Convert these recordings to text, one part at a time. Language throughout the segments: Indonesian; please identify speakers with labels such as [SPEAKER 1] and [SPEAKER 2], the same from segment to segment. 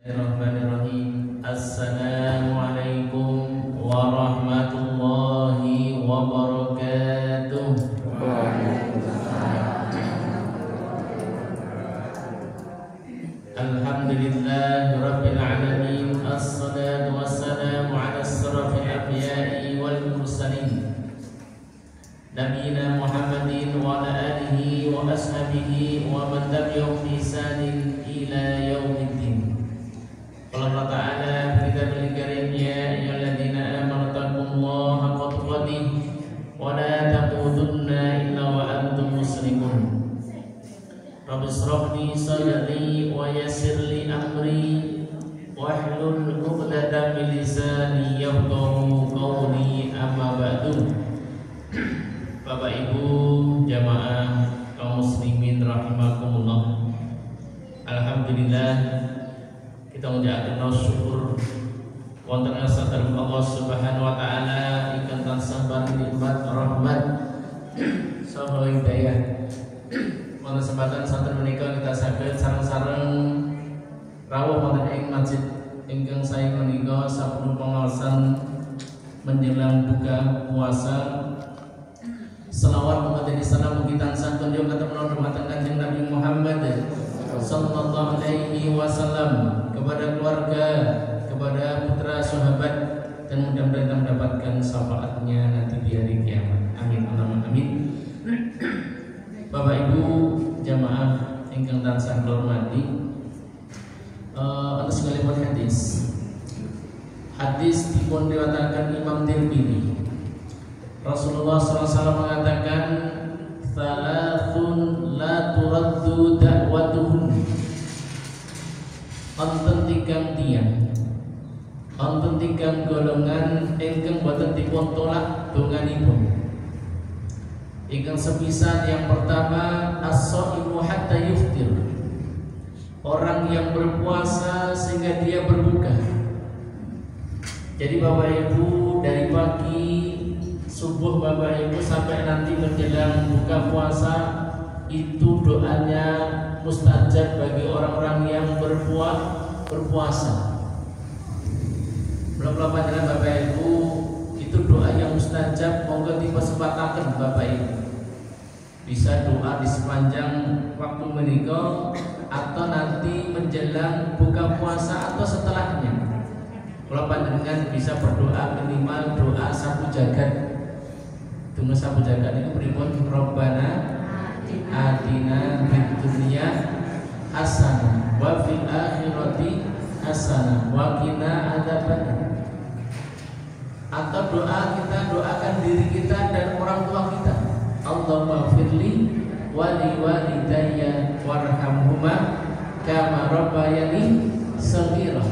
[SPEAKER 1] Bismillahirrahmanirrahim. Assalamualaikum warahmatullahi wabarakatuh. Alhamdulillahi rabbil alamin. Assalatu wassalamu ala asrafil anbiya'i wal mursalin Nabiyina Muhammadin wa ala alihi wa ashabihi wa man tabi'ahum bi ihsanin ila yaumiddin. Allah Ta'ala berkata karim, ya ayyuhalladzina amanu taqullaha haqqa tuqatih wa la tamutunna illa wa antum muslimun. Rabbi ishrah li sadri wa yassir li amri wahlul 'uqdatam min lisani yafqahu qawli, amma ba'du. Bapak Ibu jamaah kaum muslimin rahimakumullah. Alhamdulillah kita mengucapkan syukur wonten sadaripun Allah Subhanahu wa taala ingkang tansah paring nikmat rahmat saha hidayah. Wonten kesempatan saten menika kita saged sareng-sareng rawuh wonten ing masjid ingkang sae menika sampun pengawasan menjelang buka puasa. Selawat umat di sana mugi tansah kunjung katemu dumateng Kanjeng Nabi Muhammad sallallahu alaihi wasallam, kepada keluarga, kepada putra sahabat, dan mudah-mudahan mendapatkan syafaatnya nanti di hari kiamat. Amin Allahumma amin. Bapak Ibu jamaah ingkang tansah kula hormati, ana sekalipun hadis dipun riwayataken Imam Tirmidzi. Rasulullah SAW mengatakan, "Thalathun la turaddu da'watuhun." Wonten tigang tiyang, wonten tigang golongan ingkang boten dipun tolak donganipun. Ingkang sepisan yang pertama, as-shaimu hatta yuftir. Orang yang berpuasa sehingga dia berbuka. Jadi Bapak Ibu dari pagi subuh Bapak Ibu sampai nanti menjelang buka puasa itu doanya mustajab bagi orang-orang yang berpuasa. Belum panjenengan Bapak Ibu itu doa yang mustajab, monggo dipersempataken Bapak Ibu. Bisa doa di sepanjang waktu menika atau nanti menjelang buka puasa atau setelahnya. Kalau panjenengan bisa berdoa minimal doa sapu jagat. Tunggu sapu jagat itu pripun? Rabbana atina fid dunya hasanah wa fil akhirati hasanah wa qina adzabannar. Atau doa kita doakan diri kita dan orang tua kita. Allahumma firli wa li walidayya warhamhuma kama rabbayani shaghira.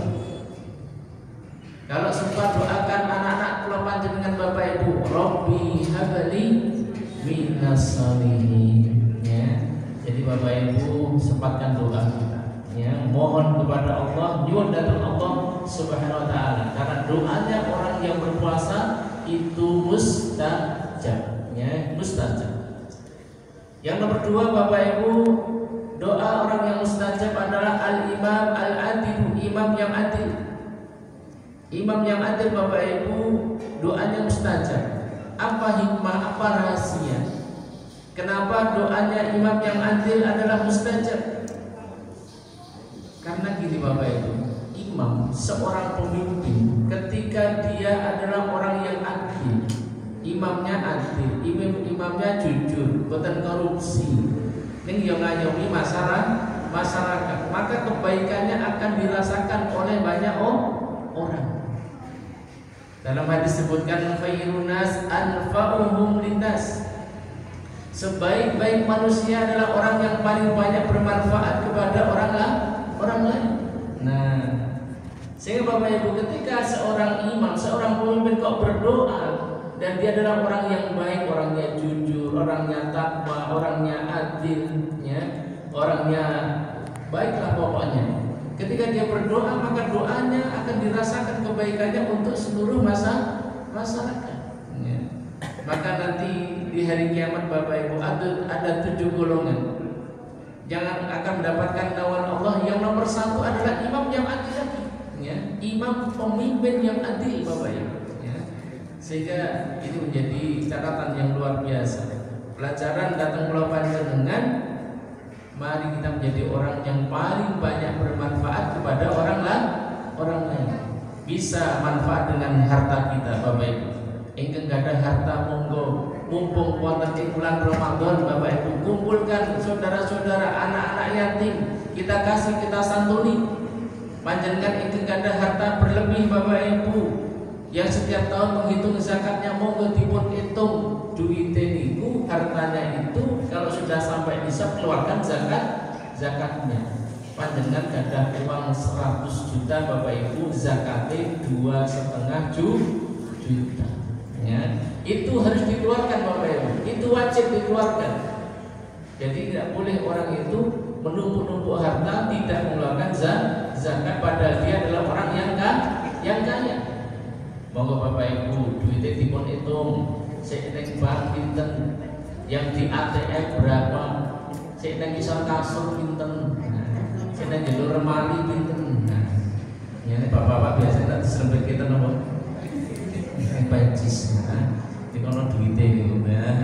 [SPEAKER 1] Kalau sempat doakan anak-anak kula panjenengan Bapak Ibu, Rabbi habli minas sholihin, ya. Jadi Bapak Ibu sempatkan doa, ya. Mohon kepada Allah, nyuwun dhateng Allah Subhanahu wa taala. Karena doanya orang yang berpuasa itu mustajab, ya, mustajab. Yang nomor dua Bapak Ibu, doa orang yang mustajab adalah al-imam al-adil, imam yang adil. Imam yang adil Bapak Ibu doanya mustajab. Apa hikmah, apa rahasia? Kenapa doanya imam yang adil adalah mustajab? Karena gini Bapak Ibu, imam seorang pemimpin ketika dia adalah orang yang adil, imamnya adil, imamnya jujur, boten korupsi, ning yo ngayomi masyarakat, maka kebaikannya akan dirasakan oleh banyak orang. Dalam hadis disebutkan khairun nas anfa'uhum linnas. Sebaik-baik manusia adalah orang yang paling banyak bermanfaat kepada orang lain. Nah, sehingga Bapak Ibu ketika seorang imam, seorang pemimpin kok berdoa dan dia adalah orang yang baik, orangnya jujur, orangnya takwa, orangnya adil, ya, orangnya baiklah pokoknya. Ketika dia berdoa maka doanya akan dirasakan kebaikannya untuk seluruh masyarakat. Ya. Maka nanti di hari kiamat Bapak Ibu ada 7 golongan yang akan mendapatkan naungan Allah. Yang nomor 1 adalah imam yang adil. imam pemimpin yang adil Bapak Ibu ya. Sehingga ini menjadi catatan yang luar biasa. Pelajaran datang Pulau Panjenengan, mari kita menjadi orang yang paling banyak bermanfaat kepada orang lain. Bisa manfaat dengan harta kita Bapak Ibu. Ingkang gadah harta monggo, mumpung wonten ing bulan Ramadan Bapak Ibu, kumpulkan saudara-saudara, anak-anak yatim, kita kasih, kita santuni. Panjenengan ingkang gadah harta berlebih Bapak Ibu, yang setiap tahun menghitung zakatnya, monggo dipun hitung duit niku, hartanya itu kalau sudah sampai nisab keluarkan zakatnya. Panjenengan gadah uang 100 juta Bapak Ibu, zakatnya 2,5 juta. Ya, itu harus dikeluarkan Bapak Ibu, itu wajib dikeluarkan. Jadi tidak boleh orang itu menumpuk-numpuk harta tidak mengeluarkan zakat, padahal dia adalah orang yang kaya. Monggo Bapak Ibu, duitnya dipun hitung, sik ning bank pinten, yang di ATM berapa, sik ning isor kasur pinten, sik ning jalur remali pinten. Nah, ini bapak-bapak biasanya tak diserempet kita nopo pajis, di kono duitnya gitu ya.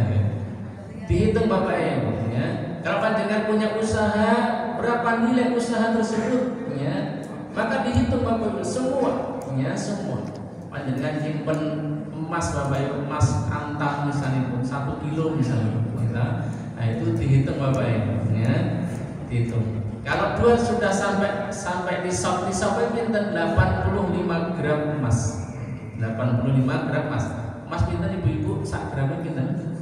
[SPEAKER 1] Dihitung Bapak Ibu ya. Kalau panjenengan punya usaha, berapa nilai usaha tersebut ya, maka dihitung Bapak Ibu semua ya, semua. Panjenengan nyimpen emas Bapak Ibu, emas antam misalnya pun 1 kilo misalnya ya. Nah itu dihitung Bapak Ibu ya, dihitung. Kalau dua sudah sampai nisab pinten 85 gram emas. 85 gram emas. Emas pinten ibu-ibu sak gramnya pinten?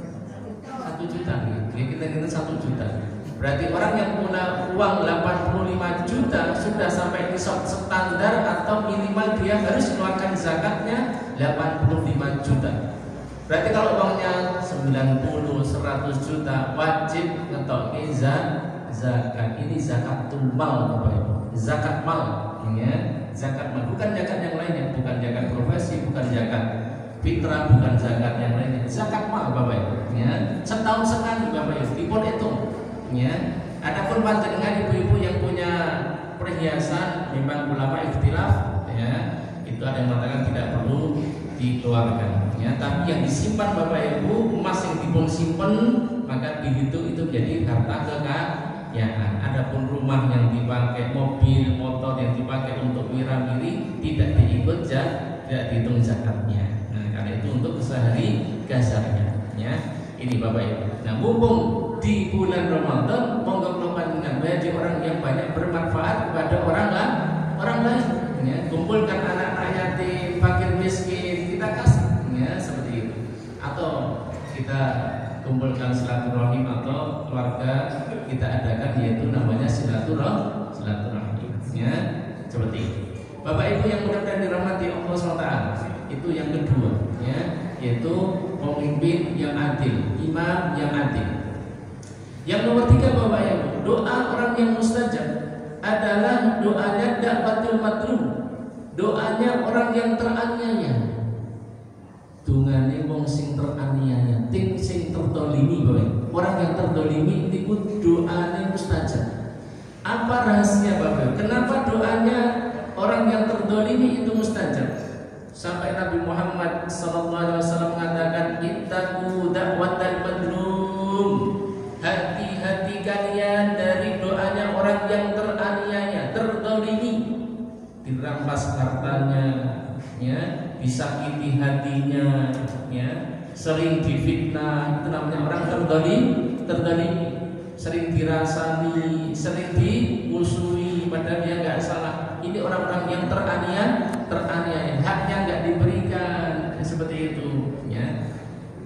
[SPEAKER 1] 1 juta ya, kita 1 juta. Berarti orang yang punya uang 85 juta sudah sampai nisab standar atau minimal dia harus keluarkan zakatnya 85 juta. Berarti kalau uangnya 90, 100 juta wajib ngetoki zakat. Ini zakatul mal Bapak Ibu. Zakat mal ya. Zakat mal, bukan zakat yang lainnya, bukan zakat profesi, bukan zakat fitrah, bukan zakat yang lainnya. Zakat mal Bapak Ibu ya. Setahun sekali Bapak Ibu dipun hitung ya. Adapun panjenengan ibu-ibu yang punya perhiasan, memang ulama ikhtilaf ya, itu ada yang mengatakan tidak perlu dikeluarkan ya. Tapi yang disimpan Bapak Ibu, emas yang dipun simpen, maka dihitung itu menjadi harta kekayaan. Adapun rumah yang dipakai, mobil, motor yang dipakai untuk mira-miri tidak diikut tidak dihitung zakatnya. Nah, karena itu untuk sehari kasarnya ya. Ini Bapak Ibu. Nah, mumpung di bulan Ramadan, monggo kula panjenengan menjadi orang yang banyak bermanfaat kepada orang lain ya. Kumpulkan anak-anak yatim, fakir miskin, kita kasih ya, seperti itu. Atau kita kumpulkan silaturahim atau keluarga kita adakan, yaitu namanya silaturahim ya, seperti itu. Bapak Ibu yang mudah-mudahan dirahmati Allah SWT, itu yang kedua ya, yaitu pemimpin yang adil, imam yang adil. Yang nomor 3 Bapak Ibu, doa orang yang mustajab adalah doanya da'watul madlum, doanya orang yang teraniaya. Dungane wong sing teraniaya, ting sing terdolimi Bapak. Orang yang terdolimi itu doanya mustajab. Apa rahasia Bapak? Kenapa doanya orang yang terdolimi itu mustajab? Sampai Nabi Muhammad SAW mengatakan, ittaqu da'watal madlum. Hati-hati kalian dari doanya orang yang teraniaya, terdolimi, dirampas hartanya ya, disakiti hatinya ya, sering difitnah, itu namanya orang terdolimi, sering dirasani, sering dimusuhi padahal dia nggak salah. Ini orang-orang yang teraniaya, haknya nggak diberikan, seperti itu ya.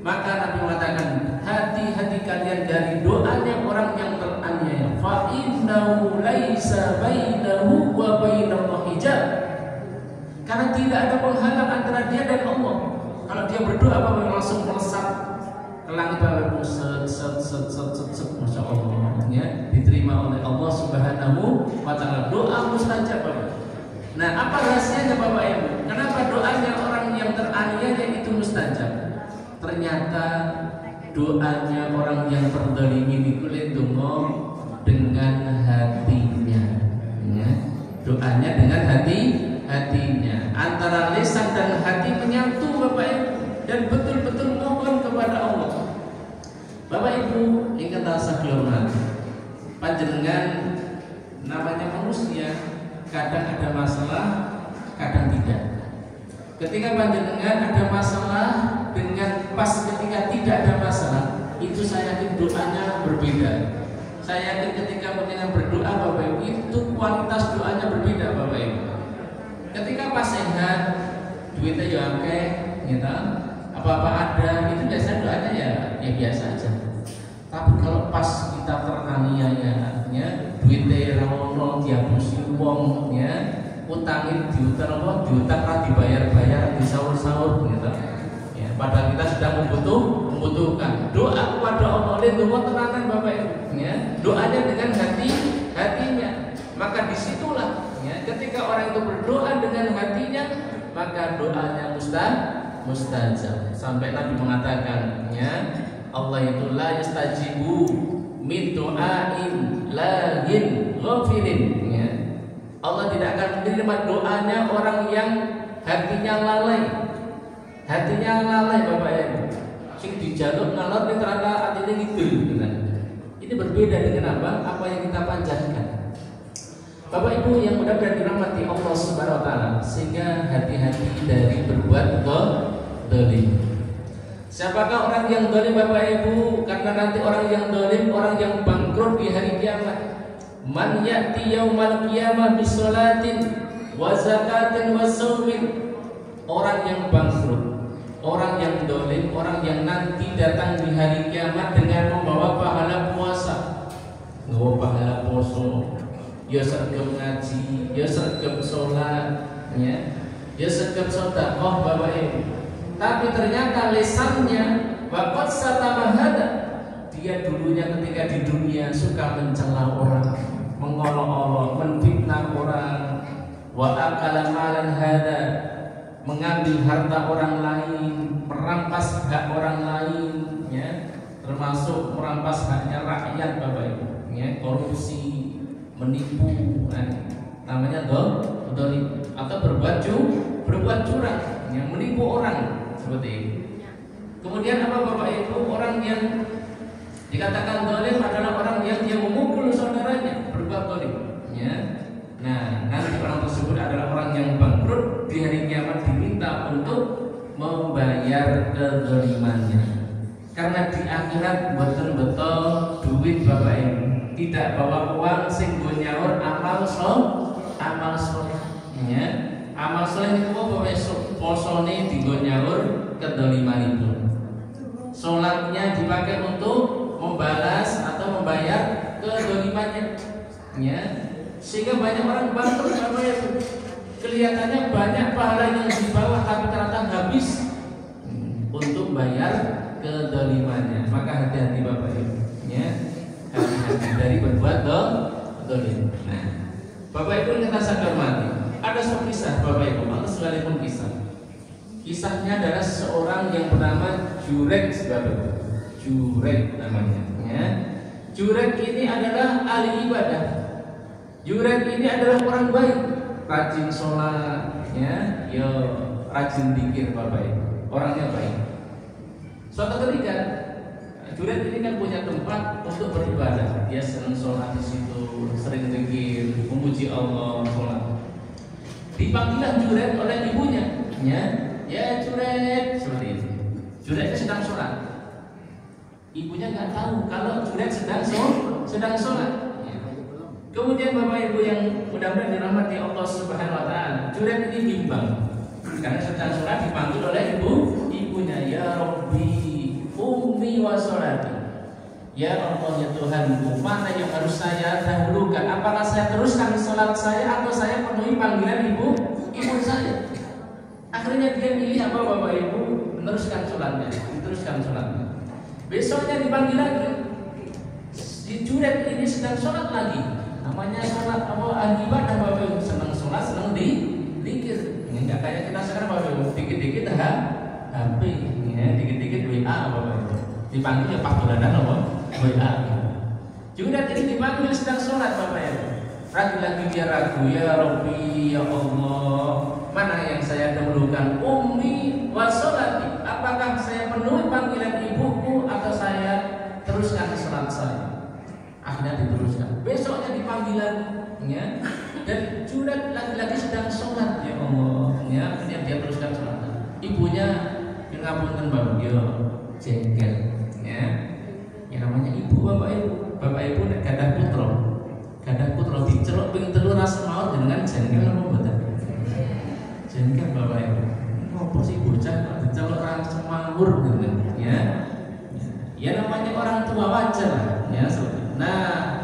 [SPEAKER 1] Maka Nabi mengatakan, hati-hati kalian dari doanya orang yang teraniaya. Fa innahu laisa bainahu wa bainallahi hijab. Karena tidak ada penghalang antara dia dan Allah. Kalau dia berdoa apa langsung melesat ke langit, masya Allah ya, diterima oleh Allah Subhanahu wa Ta'ala. Doa mustajab. Nah, apa rahasianya Bapak Ibu? Kenapa doanya orang yang teraniaya itu mustajab? Ternyata doanya orang yang terdolimi dikulindungo dengan hatinya ya. Doanya dengan hatinya. kadang ada masalah, kadang tidak. Ketika panjenengan ada masalah dengan pas ketika tidak ada masalah, itu saya yakin doanya berbeda. Saya yakin ketika panjenengan berdoa Bapak Ibu, itu kualitas doanya berbeda Bapak Ibu. Ketika pas sehat, duitnya ya oke, gitu, apa-apa ada, itu biasanya doanya ya biasa aja. Tapi kalau pas kita teraniaya, ya, duitnya rono diabusi wong, ya, utangin diutang apa, diutang kan dibayar-bayar, disaur-saur, gitu. Ya, padahal kita sedang membutuhkan. Doa kepada Allah, doa terangan Bapak Ibu, ya, doanya dengan hatinya. Maka disitulah, ya, ketika orang itu berdoa dengan hatinya, maka doanya mustajab. Sampai Nabi mengatakan, ya, Allah itu la yastajibu min du'ain lahin ghafirin, ya. Allah tidak akan menerima doanya orang yang hatinya lalai. Hatinya lalai Bapak Ibu. Sing dijaluk ngalor ning ternyata atine ngidul. Ini berbeda dengan apa yang kita panjatkan. Bapak Ibu yang mudah-mudahan dirahmati Allah Subhanahu wa taala, sehingga hati-hati dari berbuat zalim. Siapakah orang yang zalim Bapak Ibu? Karena nanti orang yang zalim, orang yang bangkrut di hari kiamat. Man ya'ti yaumal qiyamah bisolatin wa zakatin wa shaumin. Orang yang bangkrut, orang yang zalim, orang yang nanti datang di hari kiamat dengan membawa pahala puasa, membawa pahala poso, ya sergap ngaji, ya sergap sholat, ya sergap sedekah Bapak Ibu. Tapi ternyata lesannya waqad satamahada. Dia dulunya ketika di dunia suka mencela orang, mengolok-olok, menfitnah orang, wa akala malan hada, mengambil harta orang lain, merampas hak orang lain, ya, termasuk merampas haknya rakyat Bapak Ibu, ya, korupsi, menipu, namanya dolim, atau berbuat curang, yang menipu orang seperti itu. Kemudian apa Bapak Ibu? Orang yang dikatakan dolim adalah orang yang dia memukul saudaranya, berbuat dolim, ya. Nah, nanti orang tersebut adalah orang yang bangkrut di hari kiamat, diminta untuk membayar kezalimannya. Karena di akhirat betul-betul duit Bapak Ibu, tidak bawa uang sing go nyaur amal soleh, ya. Amal soleh itu apa besok posone digo nyaur kedoliman itu. Sholatnya dipakai untuk membalas atau membayar kedolimannya, ya. Sehingga banyak orang bangkrut Bapak Ibu. Kelihatannya banyak pahala yang di bawah, tapi ternyata habis untuk bayar kedolimannya. Maka hati-hati Bapak Ibu, ya. Hati-hati dari berbuat dolim. Nah, Bapak Ibu yang kita sadar mati, ada sebuah kisah Bapak Ibu, atau sekalipun kisah. Kisahnya adalah seorang yang bernama Jurek, Bapak Ibu. Jurek namanya, ya. Jurek ini adalah ahli ibadah. Jurek ini adalah orang baik, rajin sholat, ya, rajin zikir Bapak Ibu. Orangnya baik. Suatu ketika Jurek ini kan punya tempat untuk beribadah. Dia senang sholat di situ, sering zikir, memuji Allah, sholat. Dipanggilah Jurek oleh ibunya, ya Jurek, seperti itu. Jurek sedang sholat. Ibunya nggak tahu kalau Jurek sedang sholat. Kemudian Bapak Ibu yang mudah-mudahan dirahmati Allah Subhanahu wa taala, Jurek ini bimbang karena sedang sholat dipanggil oleh ibunya, ya Rabbi, ummi wa sholati. Ya Allah, ya Tuhanku, mana yang harus saya dahulukan? Apakah saya teruskan sholat saya atau saya penuhi panggilan ibu saya? Akhirnya dia milih apa Bapak Ibu? Meneruskan sholatnya, diteruskan sholatnya. Besoknya dipanggil lagi. Si Jurek ini sedang sholat lagi. Namanya sholat apa? Ibadah Bapak Ibu, senang sholat, senang dikir. Ini nggak kayak kita sekarang Bapak Ibu, dikit-dikit HP, ya, dikit-dikit WA Bapak Ibu. Dipanggil ya Pak Bulanan apa? WA. Jurek ini dipanggil sedang sholat Bapak Ibu. Lagi-lagi dia ragu, ya Rabbi, ya Allah, mana yang saya dahulukan, ummi wa sholati? Apakah saya penuhi panggilan ibuku atau saya teruskan sholat saya? Akhirnya diteruskan. Besoknya dipanggilan, ya. Dan Jurek ngapunten Bapak yo jengkel ya. Ya namanya ibu bapak ibu nek gadah putra diceluk ping 3 rasa mau dengan jengkel apa mboten? Jengkel bapak ibu. Ngopo sih bocah kok diceluk orang semawur gitu ya. Ya namanya orang tua wajar ya. Nah,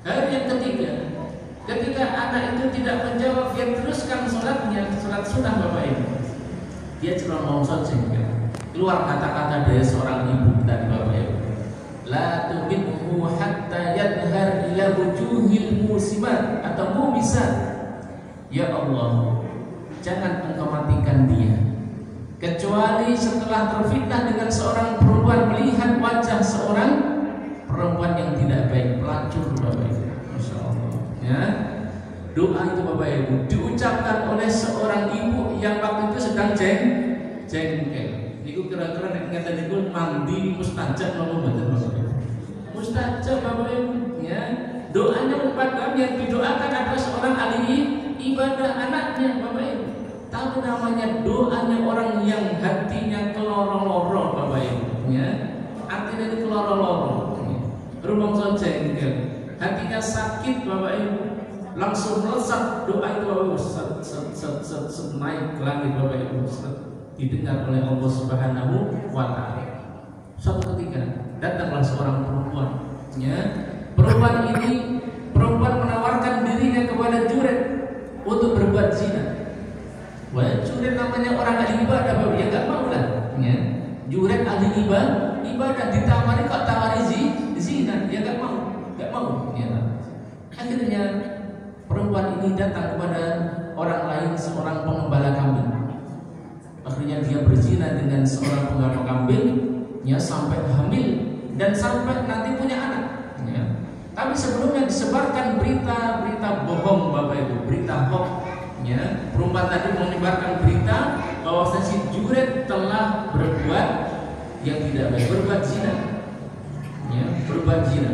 [SPEAKER 1] hal yang ketiga, ketika anak itu tidak menjawab, dia teruskan sholatnya, sholat sunnah bapak ibu. Dia cuma mau jengkel. Keluar kata-kata dari seorang ibu tadi bapak ibu. La tubidhu hatta yadhhar ila wujuhil musimat atau mumisat. Ya Allah, jangan engkau matikan dia kecuali setelah terfitnah dengan seorang perempuan, melihat wajah seorang perempuan yang tidak baik, pelacur bapak ibu. Masya Allah ya. Doa itu bapak ibu diucapkan oleh seorang ibu yang waktu itu sedang jengkel. Niku kira-kira nek ngeten niku mandi mustajab napa mboten Bapak Ibu? Mustajab Bapak Ibu ya. Doanya padahal yang didoakan adalah seorang ahli ibadah anaknya Bapak Ibu. Tapi namanya doanya orang yang hatinya keloro-loro Bapak Ibu ya. Artinya itu keloro-loro. Rumangsa jengkel, hatinya sakit Bapak Ibu. Langsung melesat doa itu Bapak Ibu naik ke langit Bapak Ibu. Didengar oleh Allah Subhanahu wa Ta'ala. Suatu ketika datanglah seorang perempuan ya. Perempuan menawarkan dirinya kepada Juret untuk berbuat zina. Wah, Juret namanya orang ahli ibadah Bapak, ya enggak mau lah ya. Juret ahli ibadah ditawari kok tawari zina, dia enggak mau ya. Akhirnya perempuan ini datang kepada orang lain, seorang pengembala kambing. Akhirnya dia berzina dengan seorang penggarap kambing ya, sampai hamil dan sampai nanti punya anak ya. Tapi sebelumnya disebarkan berita bohong Bapak Ibu, berita hoax ya. Perempuan tadi menyebarkan berita bahwa si Juret telah berbuat yang tidak baik, berbuat zina ya, berbuat zina.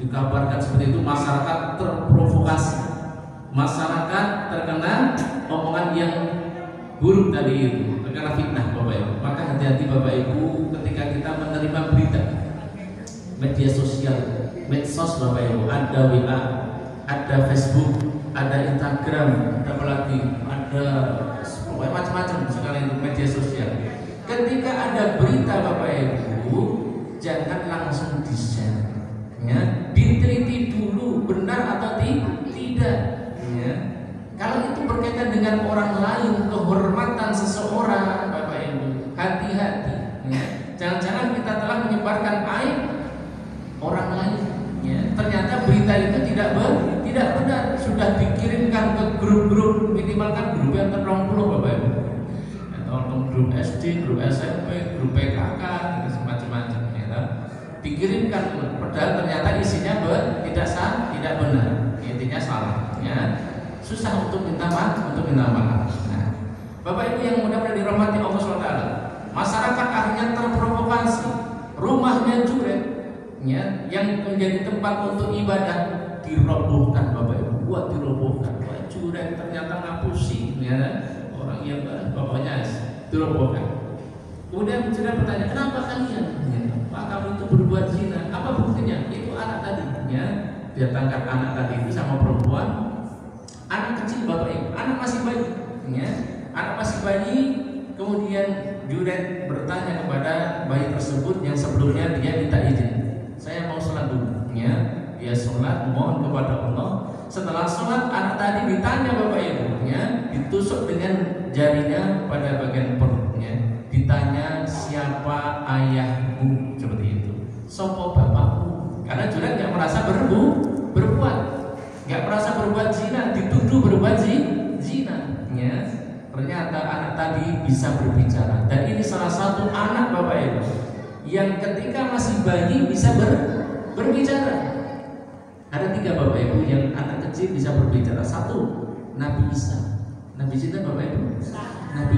[SPEAKER 1] Dikabarkan seperti itu, masyarakat terprovokasi, masyarakat terkena omongan yang buruk tadi itu, terkena fitnah Bapak Ibu. Maka hati-hati Bapak Ibu ketika kita menerima berita media sosial, medsos Bapak Ibu, ada WA, ada Facebook, ada Instagram, ada apalagi, ada macam-macam sekali itu media sosial. Ketika ada berita Bapak Ibu, jangan langsung di-share ya, diteliti dulu benar atau tidak ya. Kalau itu berkaitan dengan orang lain, kehormatan seseorang Bapak Ibu, hati-hati ya. Jangan-jangan kita telah menyebarkan aib orang lain ya. Ternyata berita itu tidak benar, sudah dikirimkan ke grup-grup, minimal kan grup yang terlalu Bapak Ibu, atau grup SD, grup SMP, grup PKK, macam-macam ya. Dikirimkan, padahal ternyata isinya tidak benar, intinya salah ya. Susah untuk minta maaf. Nah, Bapak Ibu yang mudah-mudahan dirahmati Allah SWT, masyarakat akhirnya terprovokasi. Rumahnya Juret ya, yang menjadi tempat untuk ibadah dirobohkan Bapak Ibu. Buat dirobohkan. Wah, Juret ternyata ngapusi ya, orang yang bapaknya dirobohkan. Kemudian Juret bertanya, kenapa kalian? Ya, Pak, kamu itu berbuat zina. Apa buktinya? Itu anak tadi ya. Dia tangkap anak tadi itu sama perempuan. Anak kecil Bapak Ibu, anak masih bayi ya. Anak masih bayi. Kemudian Juret bertanya kepada bayi tersebut yang sebelumnya dia minta izin, saya mau sholat dulu ya. Dia sholat, mohon kepada Allah. Setelah sholat, anak tadi ditanya Bapak Ibu ya, ditusuk dengan jarinya pada bagian perutnya. Ditanya, siapa ayahmu, seperti itu. Sopo bapakmu? Karena Juret nggak merasa berbuat, nggak merasa berbuat zina, dituduh berbuat zina ya. Ternyata anak tadi bisa berbicara, dan ini salah satu anak Bapak Ibu yang ketika masih bayi bisa berbicara. Ada 3 Bapak Ibu yang anak kecil bisa berbicara. 1, Nabi Isa. Nabi Isa Bapak Ibu